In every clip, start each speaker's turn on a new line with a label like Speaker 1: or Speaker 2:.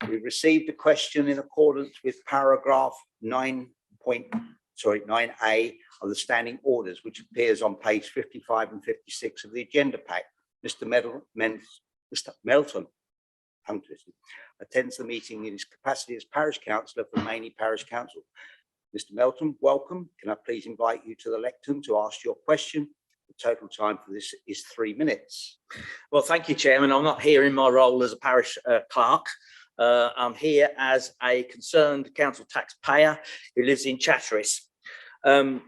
Speaker 1: We received a question in accordance with paragraph 9A of the standing orders, which appears on page 55 and 56 of the agenda pack. Mr. Melton attends the meeting in his capacity as parish councillor for Mainey Parish Council. Mr. Melton, welcome. Can I please invite you to the lectern to ask your question? The total time for this is 3 minutes.
Speaker 2: Well, thank you, Chairman. I'm not here in my role as a parish clerk. I'm here as a concerned council taxpayer who lives in Chatteris. I'm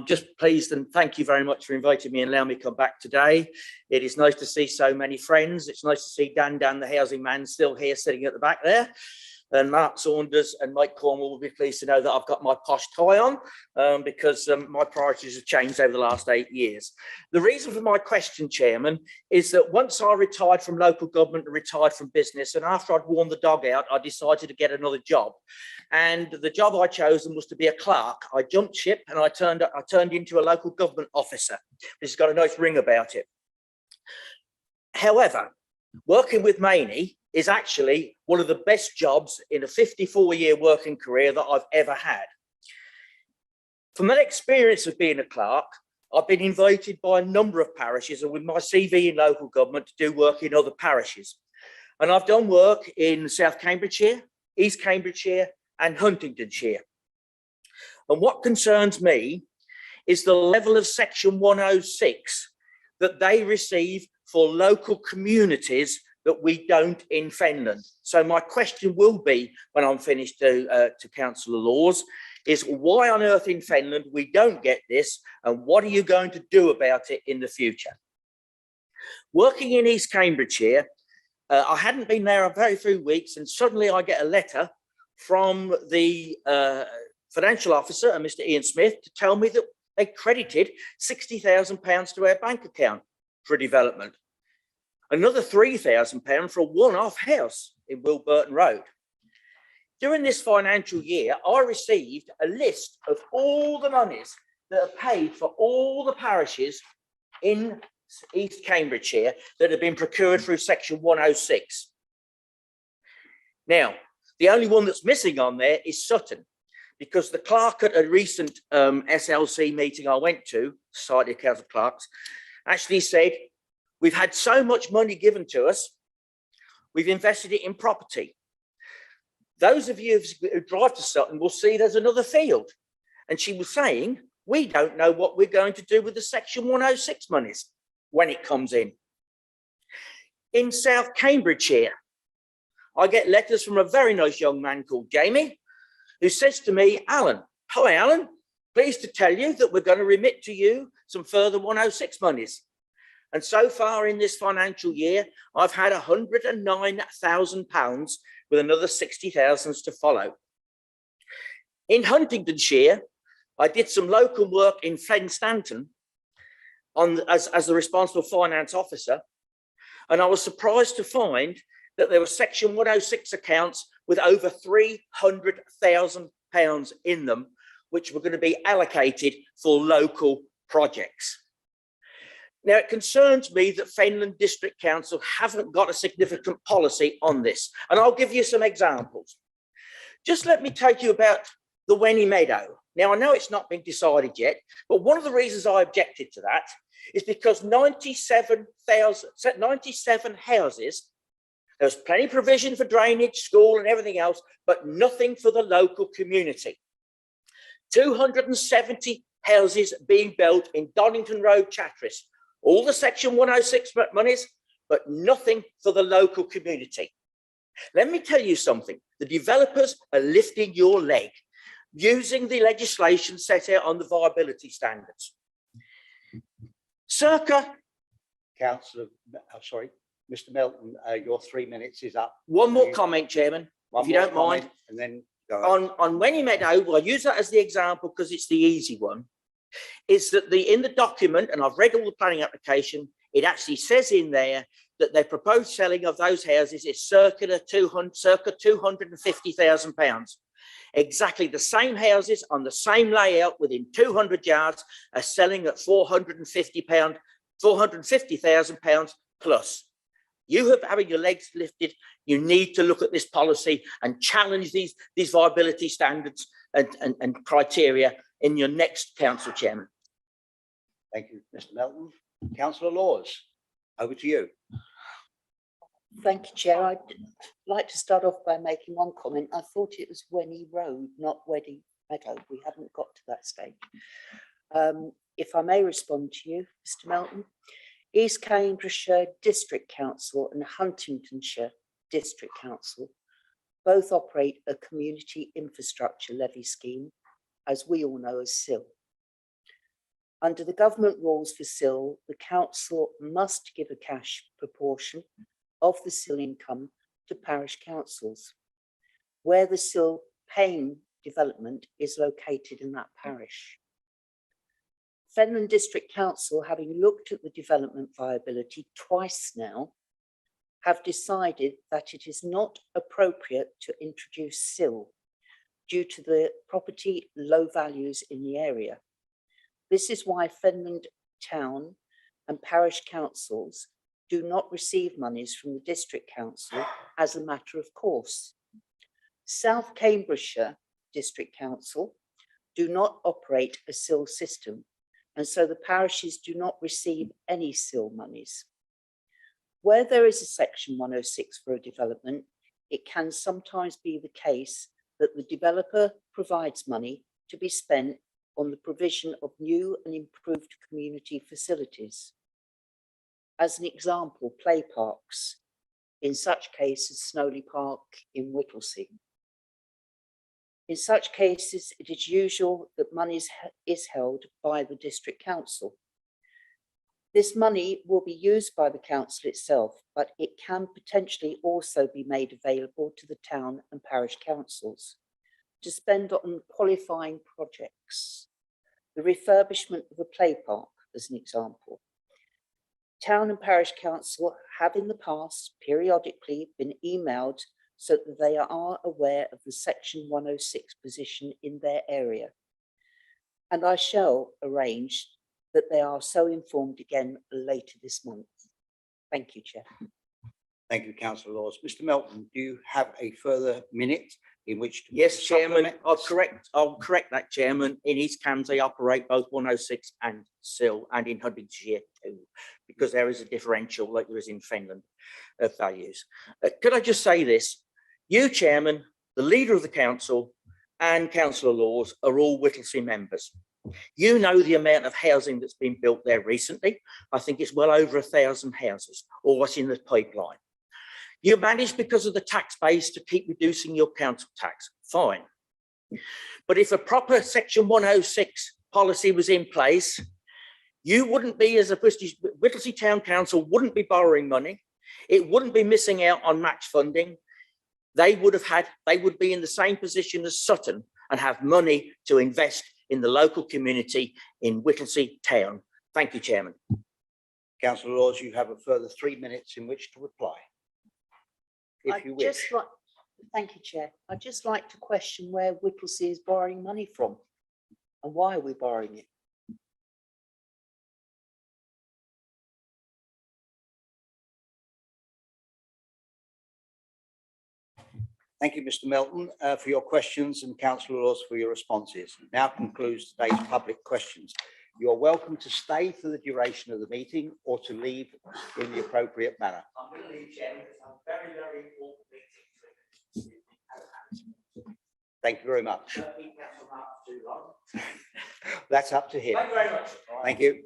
Speaker 2: just pleased and thank you very much for inviting me and allowing me to come back today. It is nice to see so many friends. It's nice to see Dan, the housing man, still here sitting at the back there. And Mark Saunders and Mike Cornwall will be pleased to know that I've got my posh tie on because my priorities have changed over the last 8 years. The reason for my question, Chairman, is that once I retired from local government and retired from business, and after I'd worn the dog out, I decided to get another job. And the job I chosen was to be a clerk. I jumped ship and I turned into a local government officer. This has got a nice ring about it. However, working with Mainey is actually one of the best jobs in a 54-year working career that I've ever had. From that experience of being a clerk, I've been invited by a number of parishes and with my CV in local government to do work in other parishes. And I've done work in South Cambridgeshire, East Cambridgeshire and Huntingdonshire. And what concerns me is the level of Section 106 that they receive for local communities that we don't in Fenland. So my question will be, when I'm finished to Councillor Laws, is why on earth in Fenland we don't get this, and what are you going to do about it in the future? Working in East Cambridgeshire, I hadn't been there a very few weeks, and suddenly I get a letter from the financial officer, Mr. Ian Smith, to tell me that they credited £60,000 to our bank account for development. Another £3,000 for a one-off house in Wilburton Road. During this financial year, I received a list of all the monies that are paid for all the parishes in East Cambridgeshire that have been procured through Section 106. Now, the only one that's missing on there is Sutton, because the clerk at a recent SLC meeting I went to, Society of Council Clerks, actually said, we've had so much money given to us, we've invested it in property. Those of you who drive to Sutton will see there's another field. And she was saying, we don't know what we're going to do with the Section 106 monies when it comes in. In South Cambridgeshire, I get letters from a very nice young man called Jamie, who says to me, Alan, hi Alan, pleased to tell you that we're going to remit to you some further 106 monies. And so far in this financial year, I've had £109,000 with another 60,000 to follow. In Huntingdonshire, I did some local work in Fenstanton as the responsible finance officer. And I was surprised to find that there were Section 106 accounts with over £300,000 in them, which were going to be allocated for local projects. Now, it concerns me that Fenland District Council haven't got a significant policy on this, and I'll give you some examples. Just let me take you about the Wenny Meadow. Now, I know it's not been decided yet, but one of the reasons I objected to that is because 97 houses, there's plenty of provision for drainage, school and everything else, but nothing for the local community. 270 houses being built in Donington Road, Chatteris. All the Section 106 monies, but nothing for the local community. Let me tell you something. The developers are lifting your leg using the legislation set out on the viability standards. Circa,
Speaker 1: Councillor, Mr. Melton, your 3 minutes is up.
Speaker 2: One more comment, Chairman, if you don't mind.
Speaker 1: And then go
Speaker 2: on Wenny Meadow, well, I use that as the example because it's the easy one. Is that in the document, and I've read all the planning application, it actually says in there that their proposed selling of those houses is circa £250,000. Exactly the same houses on the same layout within 200 yards are selling at £450,000 plus. You have having your legs lifted. You need to look at this policy and challenge these viability standards and criteria in your next council, Chairman.
Speaker 1: Thank you, Mr. Melton. Councillor Laws, over to you.
Speaker 3: Thank you, Chair. I'd like to start off by making one comment. I thought it was Wenny Road, not Weddy Meadow. We haven't got to that stage. If I may respond to you, Mr. Melton, East Cambridgeshire District Council and Huntingdonshire District Council both operate a community infrastructure levy scheme, as we all know as SIL. Under the government rules for SIL, the council must give a cash proportion of the SIL income to parish councils, where the SIL paying development is located in that parish. Fenland District Council, having looked at the development viability twice now, have decided that it is not appropriate to introduce SIL due to the property low values in the area. This is why Fenland Town and parish councils do not receive monies from the District Council as a matter of course. South Cambridgeshire District Council do not operate a SIL system, and so the parishes do not receive any SIL monies. Where there is a Section 106 for a development, it can sometimes be the case that the developer provides money to be spent on the provision of new and improved community facilities. As an example, play parks, in such cases, Snowley Park in Whittlesea. In such cases, it is usual that money is held by the District Council. This money will be used by the council itself, but it can potentially also be made available to the town and parish councils to spend on qualifying projects. The refurbishment of a play park, as an example. Town and parish council have in the past periodically been emailed so that they are aware of the Section 106 position in their area. And I shall arrange that they are so informed again later this month. Thank you, Chair.
Speaker 1: Thank you, Councillor Laws. Mr. Melton, do you have a further minute in which to?
Speaker 2: Yes, Chairman, I'll correct that, Chairman. In East Cambs, they operate both 106 and SIL, and in Huntingdonshire too, because there is a differential like there is in Finland of values. Could I just say this? You, Chairman, the leader of the council, and Councillor Laws are all Whittlesea members. You know the amount of housing that's been built there recently. I think it's well over 1,000 houses, or what's in the pipeline. You manage because of the tax base to keep reducing your council tax, fine. But if a proper Section 106 policy was in place, you wouldn't be, as a Whittlesea Town Council, wouldn't be borrowing money. It wouldn't be missing out on match funding. They would be in the same position as Sutton and have money to invest in the local community in Whittlesea Town. Thank you, Chairman.
Speaker 1: Councillor Laws, you have a further 3 minutes in which to reply, if you wish.
Speaker 3: Thank you, Chair. I'd just like to question where Whittlesea is borrowing money from and why are we borrowing it?
Speaker 1: Thank you, Mr. Melton, for your questions, and Councillor Laws for your responses. Now concludes today's public questions. You are welcome to stay for the duration of the meeting or to leave in the appropriate manner.
Speaker 2: I'm going to leave, Chairman, because I'm very, very important meeting.
Speaker 1: Thank you very much. That's up to him.
Speaker 2: Thank you very much.
Speaker 1: Thank you.